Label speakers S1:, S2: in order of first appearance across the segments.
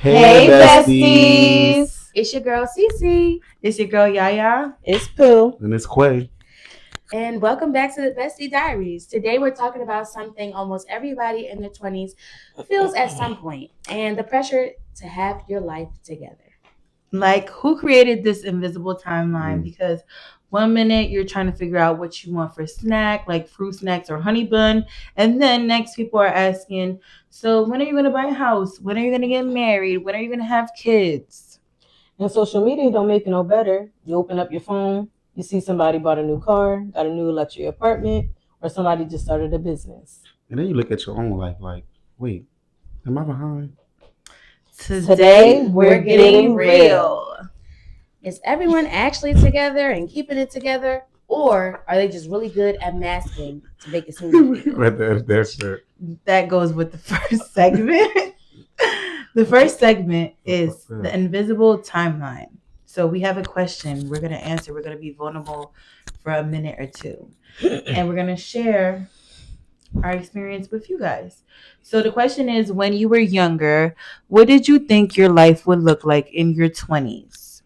S1: Hey,
S2: besties.
S1: It's your girl Cece.
S2: It's your girl Yaya.
S3: It's Pooh.
S4: And it's Quay.
S1: And welcome back to the Bestie Diaries. Today we're talking about something almost everybody in their 20s feels at some point, and the pressure to have your life together.
S2: Like, who created this invisible timeline? Because 1 minute you're trying to figure out what you want for snack, like fruit snacks or honey bun. And then next people are asking, so when are you going to buy a house? When are you going to get married? When are you going to have kids?
S3: And social media don't make it no better. You open up your phone, you see somebody bought a new car, got a new luxury apartment, or somebody just started a business.
S4: And then you look at your own life like, wait, am I behind?
S2: Today we're getting real.
S1: Is everyone actually together and keeping it together? Or are they just really good at masking to make it seem like
S2: That goes with the first segment. The first segment is the invisible timeline. So we have a question we're going to answer. We're going to be vulnerable for a minute or two. And we're going to share our experience with you guys. So the question is, when you were younger, what did you think your life would look like in your 20s?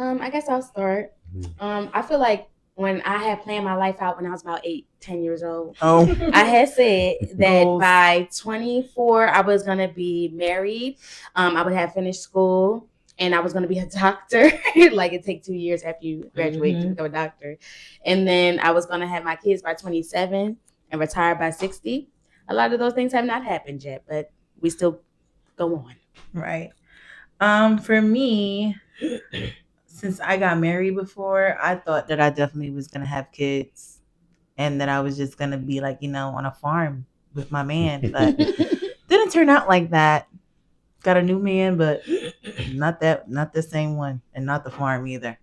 S1: I guess I'll start. I feel like when I had planned my life out when I was about 8-10 years old, I had said that by 24 I was gonna be married. I would have finished school and I was gonna be a doctor. Like it takes 2 years after you graduate to become a doctor. And then I was gonna have my kids by 27 and retire by 60. A lot of those things have not happened yet, but we still go on.
S2: Right. For me, since I got married before, I thought that I definitely was going to have kids and that I was just going to be like, on a farm with my man. But didn't turn out like that. Got a new man, but not the same one, and not the farm either.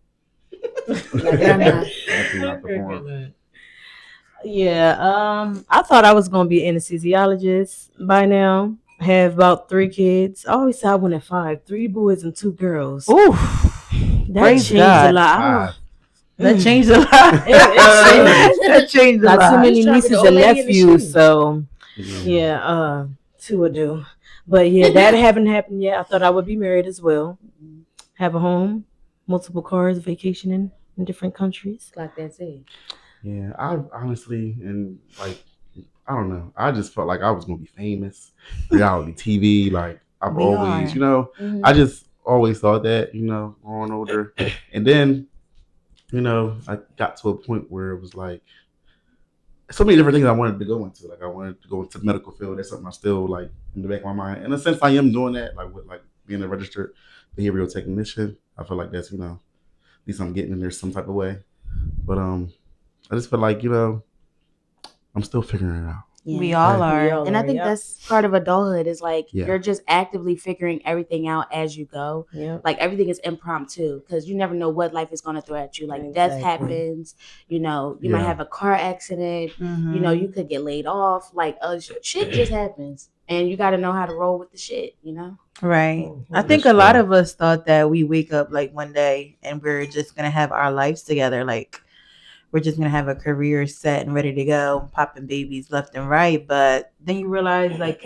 S3: Yeah, I thought I was gonna be an anesthesiologist by now. I have about 3 kids. I always said I wanted 5, 3 boys and 2 girls.
S2: Ooh,
S3: that changed a lot.
S2: That changed a lot. That changed a lot.
S3: Not too many nieces and nephews, so yeah, 2 would do. But yeah, that haven't happened yet. I thought I would be married as well, have a home, multiple cars, vacationing in different countries.
S1: Like that's it.
S4: Yeah, I honestly, and like, I don't know. I just felt like I was going to be famous. Reality TV, like, I've always, I just always thought that, growing older. And then, I got to a point where it was like, so many different things I wanted to go into. Like, I wanted to go into the medical field. That's something I still, like, in the back of my mind. In a sense, I am doing that, like, with, like, being a registered behavioral technician. I feel like that's, at least I'm getting in there some type of way. But, I just feel like, I'm still figuring it out.
S2: Yeah. We all are.
S1: And I think that's part of adulthood is like you're just actively figuring everything out as you go. Yeah. Like everything is impromptu because you never know what life is going to throw at you. Like death happens, you might have a car accident, you could get laid off. Like shit just happens. And you got to know how to roll with the shit,
S2: Right. I think a lot of us thought that we wake up like one day and we're just going to have our lives together. Like, we're just going to have a career set and ready to go, popping babies left and right. But then you realize, like,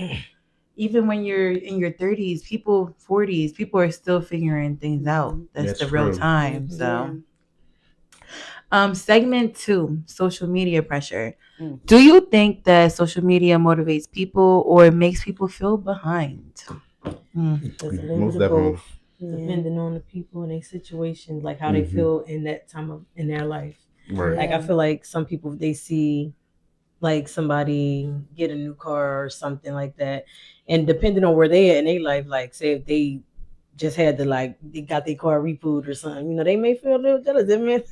S2: even when you're in your 30s, 40s, people are still figuring things out. That's the real time. So, segment 2, social media pressure. Do you think that social media motivates people or makes people feel behind?
S4: Most definitely.
S3: Depending on the people and their situation, like how they feel in that time in their life.
S4: Right.
S3: Like I feel like some people, they see like somebody get a new car or something like that, and depending on where they at in their life, like say if they just had to they got their car repoed or something, they may feel a little jealous. Like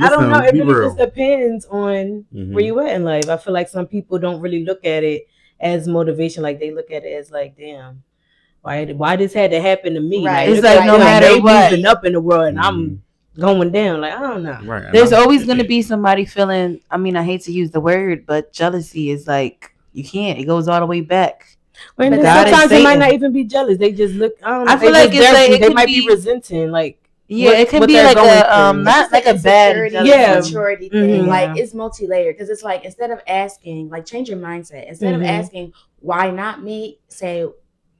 S3: I don't know, it really just depends on where you at in life. I feel like some people don't really look at it as motivation, like they look at it as like, damn, why this had to happen to me?
S1: Right.
S2: It's like no matter what,
S3: moving up in the world and I'm going down, like I don't know.
S4: Right.
S2: There's always going to be somebody feeling, I hate to use the word, but jealousy is like, you can't, it goes all the way back.
S3: Well, sometimes they might not even be jealous, they just look, I don't know,
S2: I feel like it's like,
S3: they might be resenting, like
S2: it can be like a not like a bad
S1: maturity thing. Like it's multi-layered because it's like instead of asking, like change your mindset. Instead of asking why not me, say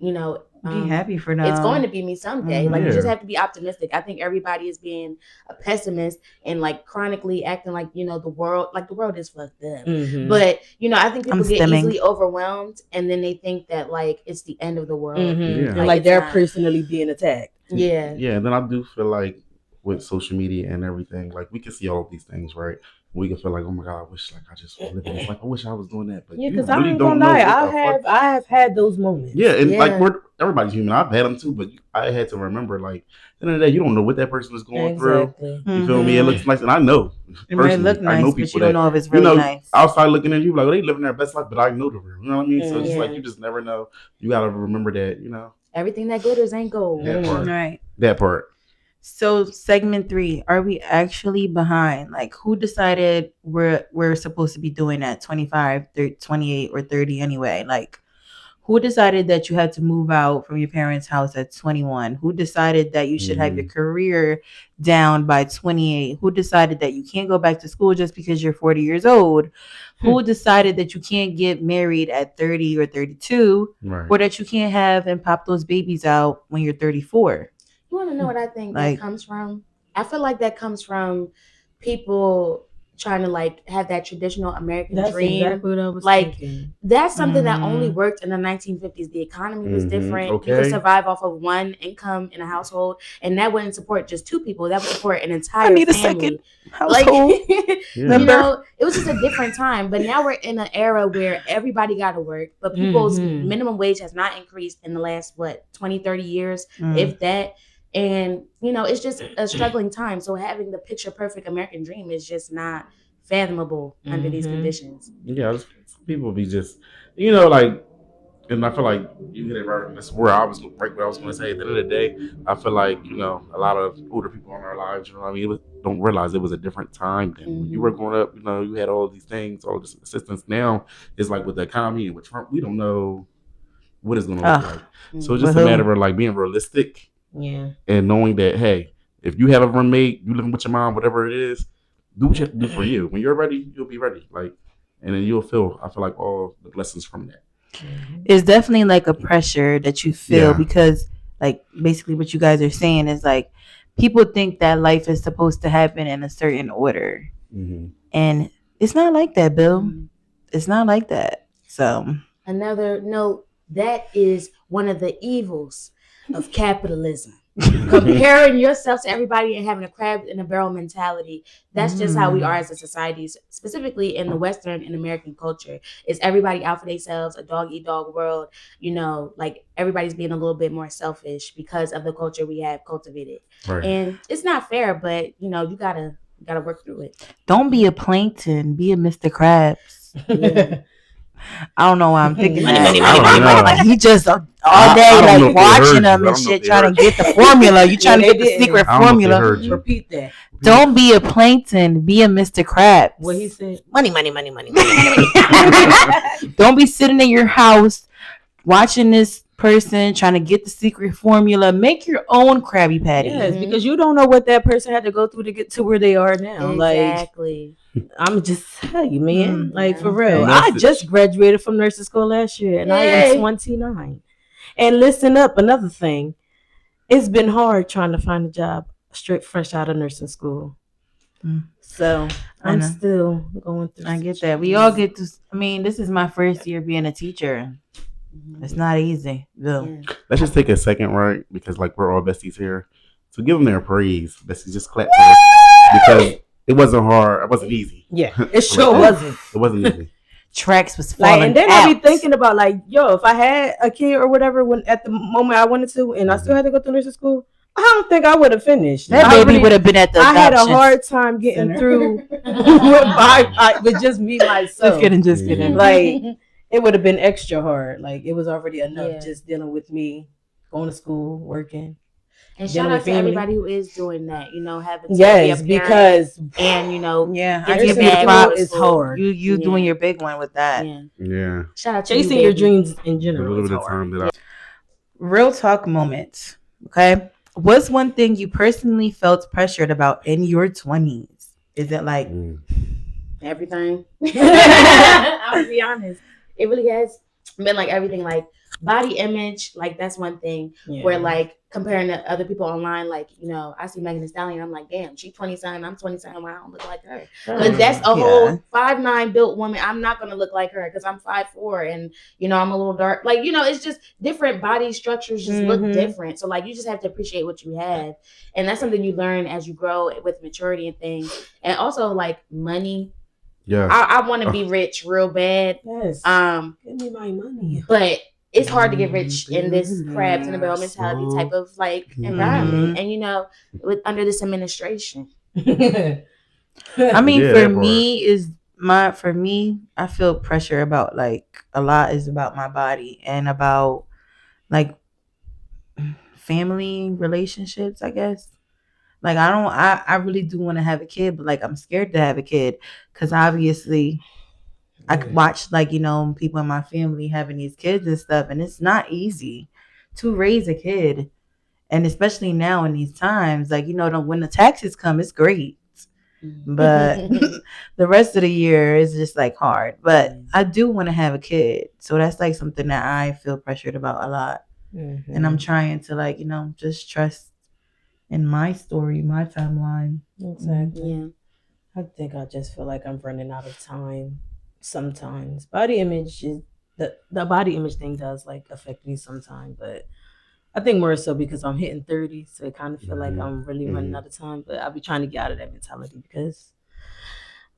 S2: be happy for them.
S1: It's going to be me someday. Like, you just have to be optimistic. I think everybody is being a pessimist and like chronically acting like, the world is fucked up. But, I think people get easily overwhelmed and then they think that like it's the end of the world.
S3: And like they're personally being attacked.
S1: Yeah.
S4: Yeah. And then I do feel like with social media and everything, like we can see all of these things, right? We can feel like, oh my God, I wish like I just lived in this. Like I wish I was doing that. But
S3: because I ain't gonna lie, I have had those moments.
S4: Yeah, and like everybody's human. I've had them too, but I had to remember, like, at the end of the day, you don't know what that person is going through. You feel me? It looks nice, and I know.
S2: It might look nice, I know people but you don't know if it's really nice.
S4: Outside looking at you, like, they living their best life, but I know the real. You know what I mean? So it's like you just never know. You gotta remember that.
S1: Everything that glitters ain't gold.
S4: That part.
S2: Right.
S4: That part.
S2: So segment 3, are we actually behind? Like, who decided we're supposed to be doing at 25, 30, 28, or 30 anyway? Like, who decided that you had to move out from your parents' house at 21? Who decided that you should have your career down by 28? Who decided that you can't go back to school just because you're 40 years old? Who decided that you can't get married at 30 or 32?
S4: Right.
S2: Or that you can't have and pop those babies out when you're 34?
S1: You want to know what I think that comes from? I feel like that comes from people trying to like have that traditional American dream.
S3: Exactly what I was
S1: thinking. That's something that only worked in the 1950s. The economy was different. Okay. You could survive off of one income in a household, and that wouldn't support just 2 people. That would support an entire family.
S2: A second household.
S1: It was just a different time. But now we're in an era where everybody got to work, but people's minimum wage has not increased in the last 20, 30 years, if that. And, it's just a struggling time. So having the picture perfect American dream is just not fathomable under these conditions.
S4: Yeah, people be just, like, and I feel like you hit it right. That's where I was right. What I was going to say. At the end of the day, I feel like a lot of older people in our lives. Don't realize it was a different time. Then when you were growing up, you had all of these things, all this assistance. Now it's like with the economy and with Trump, we don't know what it's going to look like. So it's just a matter of like being realistic.
S3: Yeah.
S4: And knowing that, hey, if you have a roommate, you living with your mom, whatever it is, do what you have to do for you. When you're ready, you'll be ready. Like, and then I feel like all the lessons from that.
S2: It's definitely like a pressure that you feel because like basically what you guys are saying is like people think that life is supposed to happen in a certain order. And it's not like that, Bill. It's not like that. So
S1: another note, that is one of the evils of capitalism. Comparing yourself to everybody and having a crab in a barrel mentality. That's just how we are as a society, specifically in the Western and American culture. Is everybody out for themselves, a dog eat dog world, like everybody's being a little bit more selfish because of the culture we have cultivated.
S4: Right.
S1: And it's not fair, but you gotta work through it.
S2: Don't be a plankton, be a Mr. Krabs. Yeah. I don't know why I'm thinking that. Like he just all day like watching them and shit, trying to get the formula. You trying to get the secret formula.
S3: Repeat that.
S2: Don't be a plankton, be a Mr. Krabs.
S3: What he said?
S1: Money.
S2: Don't be sitting in your house watching this person trying to get the secret formula. Make your own Krabby Patty.
S3: Yes, because you don't know what that person had to go through to get to where they are now.
S1: Exactly.
S3: I'm just telling you, man. Like for real. I just graduated from nursing school last year and I am 29. And listen up, another thing. It's been hard trying to find a job fresh out of nursing school. So I'm still going through.
S2: I get that. We all get to. I mean, this is my first year being a teacher. It's not easy. No.
S4: Let's just take a second, right? Because like we're all besties here. So give them their praise. Besties, just clap for us. Because it wasn't hard. It wasn't easy.
S3: Yeah, it sure wasn't.
S4: It wasn't easy.
S2: Tracks was falling
S3: and then
S2: out.
S3: I be thinking about like, if I had a kid or whatever when at the moment I wanted to, and I still had to go to nursing school, I don't think I would have finished.
S2: That baby would have been at the.
S3: I had a hard time getting through with just me myself.
S2: Just kidding.
S3: Like it would have been extra hard. Like it was already enough just dealing with me, going to school, working.
S1: And shout out to everybody who is doing that, having to be a parent
S3: because
S1: and
S2: I give you props.
S3: It's hard.
S2: You doing your big one with that.
S4: Yeah.
S1: Shout out to
S3: chasing your dreams in general.
S4: A little bit of time that
S2: Real talk moment. Okay. What's one thing you personally felt pressured about in your 20s? Is it like
S1: everything? I'll be honest. It really has been like everything. Like body image, like that's one thing where like comparing to other people online, like, you know, I see Megan Thee Stallion, I'm like, damn, she 27, I'm 27, I don't look like her. But that's a whole 5'9" built woman. I'm not gonna look like her because I'm 5'4" and, you know, I'm a little dark. Like, you know, it's just different body structures just look different. So like you just have to appreciate what you have. And that's something you learn as you grow with maturity and things. And also like money.
S4: Yeah.
S1: I want to be rich real bad.
S3: Yes. Give me my money.
S1: But it's hard to get rich in this crabs in the barrel mentality type of like environment. And, you know, under this administration.
S2: I mean, for me, I feel pressure about like a lot is about my body and about like family relationships, I guess. Like I really do want to have a kid, but like I'm scared to have a kid because obviously I could watch like, you know, people in my family having these kids and stuff, and it's not easy to raise a kid. And especially now in these times, like, you know, when the taxes come, it's great. But the rest of the year is just like hard. But I do want to have a kid. So that's like something that I feel pressured about a lot. And I'm trying to like, you know, just trust in my story, my timeline.
S3: Exactly. Yeah. I think I just feel like I'm running out of time sometimes. Body image is the body image thing does like affect me sometimes, but I think more so because I'm hitting 30, so it kind of feel like I'm really running out of time. But I'll be trying to get out of that mentality because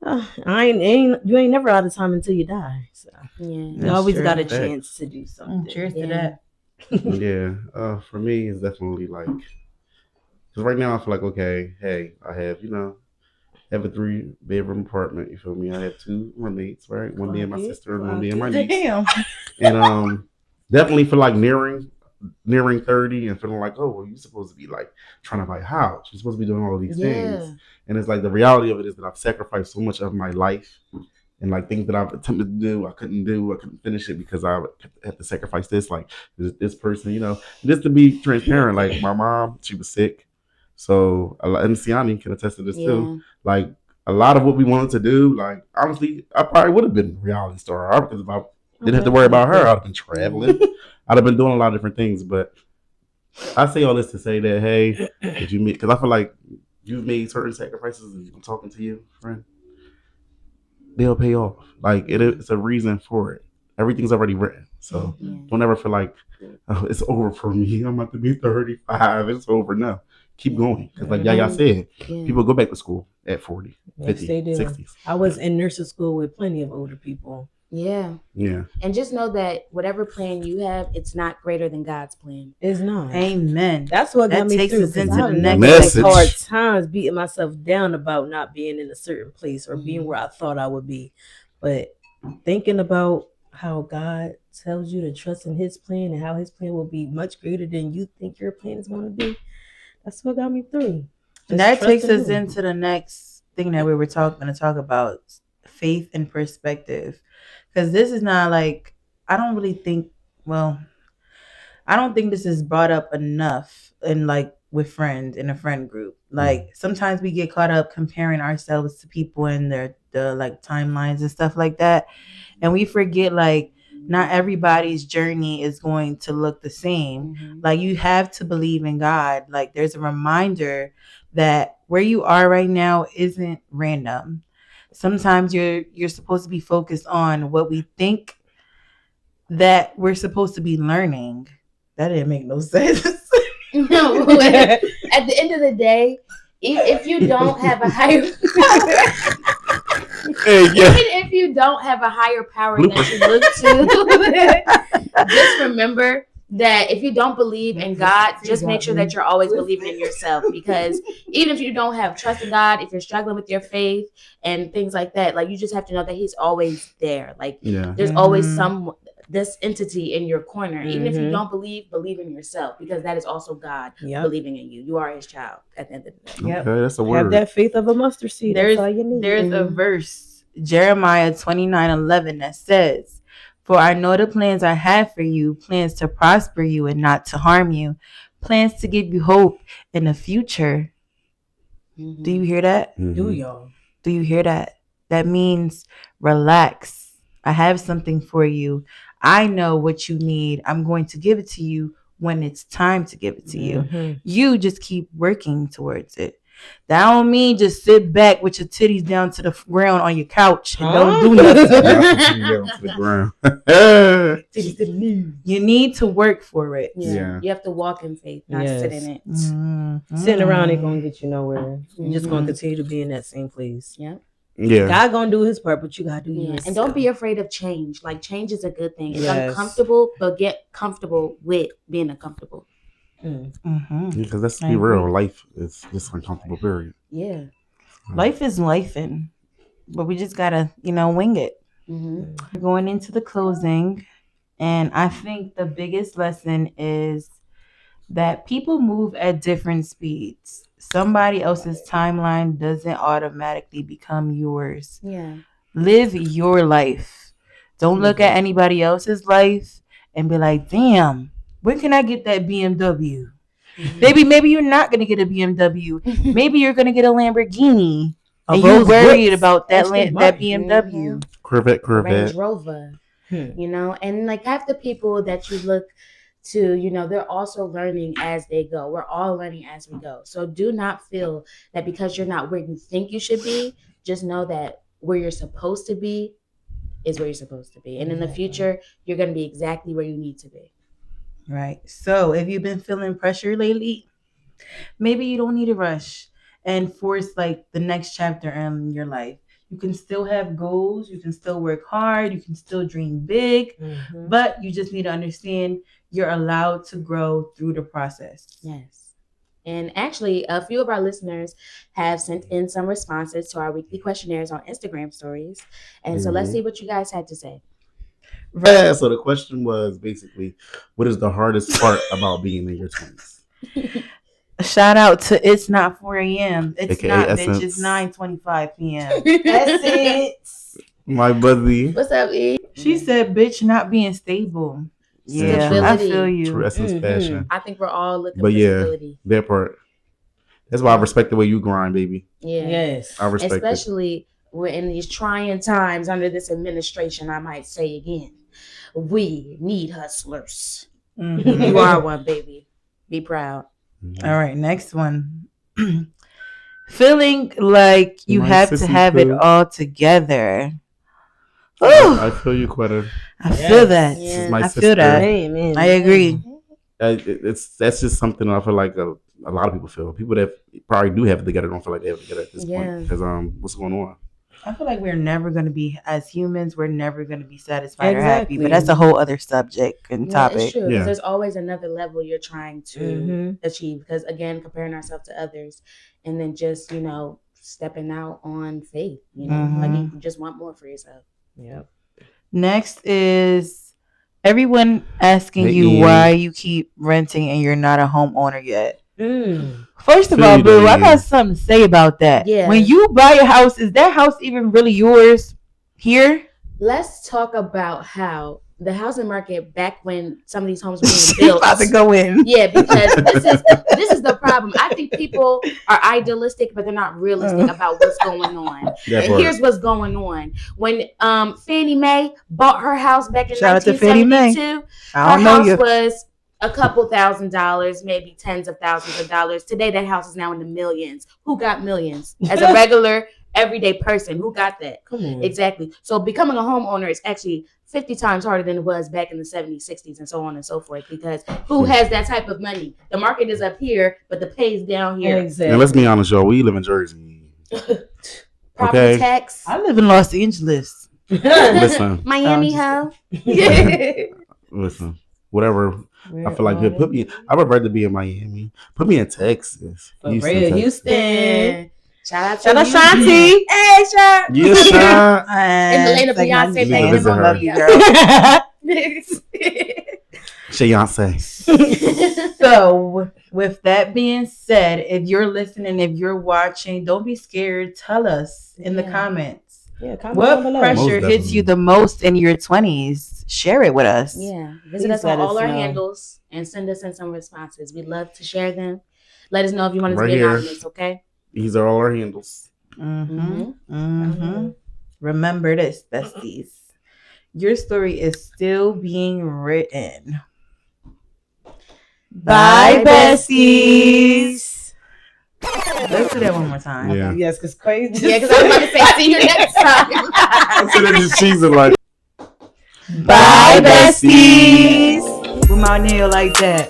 S3: you ain't never out of time until you die. So you always got a chance to do something.
S2: Cheers to that.
S4: Yeah. For me, it's definitely like, because right now I feel like, okay, hey, I have, you know, have a 3-bedroom apartment. You feel me? I have 2 roommates, right? One me and my sister, and one me and my niece. Damn. And definitely feel like nearing 30 and feeling like, oh, well, you're supposed to be like trying to buy a house. You're supposed to be doing all of these things. And it's like the reality of it is that I've sacrificed so much of my life and like things that I've attempted to do, I couldn't finish it because I had to sacrifice this. Like this person, you know, just to be transparent, like my mom, she was sick. So, and Siani can attest to this too. Like a lot of what we wanted to do, like honestly, I probably would have been a reality star because if I didn't have to worry about her, I'd have been traveling. I'd have been doing a lot of different things. But I say all this to say that, hey, did you meet? Because I feel like you've made certain sacrifices, and I'm talking to you, friend. They'll pay off. Like it's a reason for it. Everything's already written. So don't ever feel like, oh, it's over for me. I'm about to be 35. It's over. No. Keep going. Because like Yaya said, people go back to school at 40, 50, 60s.
S3: I was in nursing school with plenty of older people.
S1: Yeah. And just know that whatever plan you have, it's not greater than God's plan.
S3: It's not.
S2: Amen.
S3: That's what got me
S2: takes
S3: through.
S2: Us into the
S3: next
S4: message.
S3: Hard times beating myself down about not being in a certain place or being where I thought I would be. But thinking about how God tells you to trust in His plan and how His plan will be much greater than you think your plan is going to be. That's what got me through.
S2: And that takes us into the next thing that we were going to talk about, faith and perspective. Because this is not like, I don't think this is brought up enough in like with friends in a friend group. Like sometimes we get caught up comparing ourselves to people in the like timelines and stuff like that. And we forget like not everybody's journey is going to look the same. Like you have to believe in God. Like there's a reminder that where you are right now isn't random. Sometimes you're supposed to be focused on what we think that we're supposed to be learning. That didn't make no sense.
S1: No, at the end of the day, if you don't have a higher even if you don't have a higher power that you look to, just remember that if you don't believe in God, just make sure that you're always believing in yourself. Because even if you don't have trust in God, if you're struggling with your faith and things like that, like you just have to know that He's always there. Like there's always this entity in your corner. Even if you don't believe in yourself, because that is also God believing in you. You are His child at the end of the day.
S4: Okay, that's a word.
S3: Have that faith of a mustard seed. That's all you need.
S2: There's a verse, Jeremiah 29:11, that says, "For I know the plans I have for you, plans to prosper you and not to harm you, plans to give you hope in the future." Do you hear that?
S3: Do y'all?
S2: Do you hear that? That means relax. I have something for you. I know what you need. I'm going to give it to you when it's time to give it to you.
S3: Mhm.
S2: You just keep working towards it. That don't mean just sit back with your titties down to the ground on your couch and don't do nothing.
S4: Down to the ground.
S3: Titties to the knees.
S2: You need to work for it.
S4: Yeah.
S1: You have to walk in faith, not
S3: Yes.
S1: sit in it.
S3: Sitting around ain't gonna get you nowhere. You're just gonna
S2: Mhm.
S3: continue to be in that same place.
S1: Yeah.
S4: Yeah.
S3: God gonna do his part, but you gotta do
S1: Yeah.
S3: yours.
S1: And don't be afraid of change. Like change is a good thing. It's
S3: Yes.
S1: uncomfortable, but get comfortable with being uncomfortable.
S2: Mm-hmm.
S4: Let's
S2: I
S4: be real.
S2: agree.
S4: Life is just uncomfortable, period.
S1: Yeah.
S2: Life is lifing, but we just gotta, wing it.
S1: Mm-hmm.
S2: We're going into the closing, and I think the biggest lesson is that people move at different speeds. Somebody else's timeline doesn't automatically become yours.
S1: Yeah.
S2: Live your life. Don't look at anybody else's life and be like, damn, when can I get that BMW?
S1: Mm-hmm.
S2: Maybe you're not gonna get a BMW. Maybe you're gonna get a Lamborghini.
S3: A
S2: And you're
S3: Rolls
S2: worried
S3: Royce.
S2: about that
S3: Aston
S2: that
S3: Martin.
S2: BMW.
S4: Corvette.
S1: Range Rover. And like half the people that you look to, they're also learning as they go. We're all learning as we go. So do not feel that because you're not where you think you should be, just know that where you're supposed to be is where you're supposed to be. And in the future, you're going to be exactly where you need to be.
S2: Right. So if you've been feeling pressure lately, maybe you don't need to rush and force like the next chapter in your life. You can still have goals. You can still work hard. You can still dream big, but you just need to understand you're allowed to grow through the process.
S1: Yes. And actually, a few of our listeners have sent in some responses to our weekly questionnaires on Instagram stories. And so let's see what you guys had to say.
S4: Yeah, so the question was basically, what is the hardest part about being in your 20s?
S2: Shout out to It's Not 4 a.m. It's
S4: AKA
S2: not,
S4: Essence.
S2: bitch. It's 9:25 p.m.
S3: Essence.
S4: My buddy.
S1: What's up, E?
S2: She said, bitch, not being stable. Yeah, I feel you.
S4: True Essence fashion.
S1: I think we're all looking
S4: But
S1: for
S4: yeah,
S1: stability.
S4: that part. That's why I respect the way you grind, baby.
S1: Yeah.
S3: Yes.
S4: I respect
S1: Especially we're in these trying times under this administration, I might say again. We need hustlers.
S2: Mhm.
S1: You are one, baby. Be proud.
S4: it.
S2: All right, next one. Feeling like you
S4: My
S2: have to
S4: sissy
S2: have it
S4: poo.
S2: all together.
S4: I feel you, Quetta.
S2: I feel that.
S4: This is my
S2: I
S4: sister.
S2: feel that.
S3: Amen.
S2: I agree.
S4: That's just something I feel like a lot of people feel. People that probably do have it together don't feel like they have it together at this point. Because what's going on?
S2: I feel like we're never going to be, as humans, we're never going to be satisfied or happy.
S3: Exactly.
S2: But that's a whole other subject and
S1: It's
S2: topic.
S1: true. 'Cause
S4: Yeah.
S1: there's always another level you're trying to achieve. Because again, comparing ourselves to others and then just, stepping out on faith. Like you just want more for yourself.
S3: Yep.
S2: Next is everyone asking
S4: Hey,
S2: you
S4: Ian.
S2: why you keep renting and you're not a homeowner yet.
S3: Mm.
S2: First of
S4: Feel
S2: all,
S4: you,
S2: boo, I
S4: Ian.
S2: got something to say about that.
S1: Yeah.
S2: When you buy a house, is that house even really yours here?
S1: Let's talk about how the housing market back when some of these homes were being
S2: She's
S1: built.
S2: about to go in.
S1: Yeah, because this is the problem. I think people are idealistic, but they're not realistic about what's going on.
S4: That
S1: And
S4: part.
S1: here's what's going on. When Fannie Mae bought her house back in
S2: Shout out to Fannie Mae.
S1: 1972,
S2: I
S1: her
S2: don't know
S1: house
S2: you.
S1: was a couple $1,000s, maybe tens of thousands of dollars. Today, that house is now in the millions. Who got millions? As a regular, everyday person, who got that?
S3: Come on.
S1: Exactly. So becoming a homeowner is actually 50 times harder than it was back in the 70s, 60s, and so on and so forth. Because who has that type of money? The market is up here, but the pay is down here.
S3: Exactly.
S4: And let's be honest, y'all. We live in Jersey.
S1: Property
S4: Okay.
S1: tax.
S2: I live in Los Angeles.
S4: Listen,
S1: Miami
S2: Oh,
S1: hoe.
S4: listen. Whatever. I feel like put me. I would rather be in Miami. Put me in Texas.
S3: For real, Houston.
S1: Shout out
S2: Shout out
S1: to
S2: Shanti.
S1: Hey, Shanti.
S4: Yes, Sean.
S1: In the lane of Beyonce,
S4: You
S1: baby.
S4: visit her.
S2: Love you, girl.
S4: Beyonce.
S2: So, with that being said, if you're listening, if you're watching, don't be scared. Tell us in the
S1: Yeah.
S2: comments.
S3: Yeah, comment
S2: What
S3: down below.
S2: pressure
S4: Most
S2: hits you the most in your 20s? Share it with us.
S1: Yeah. Visit
S3: Please
S1: us on
S3: let
S1: all
S3: us
S1: our
S3: know.
S1: handles and send us in some responses. We'd love to share them. Let us know if you want us
S4: Right
S1: to be
S4: here.
S1: anonymous, okay?
S4: These are all our handles.
S2: Remember this, besties. Your story is still being written. Bye, besties. Let's do that one more time.
S4: Yeah.
S3: Okay. Yes, because crazy.
S1: Yeah, because I was about to say, see you next time.
S4: I said it just cheesing like.
S2: Bye, besties. With my nail like that.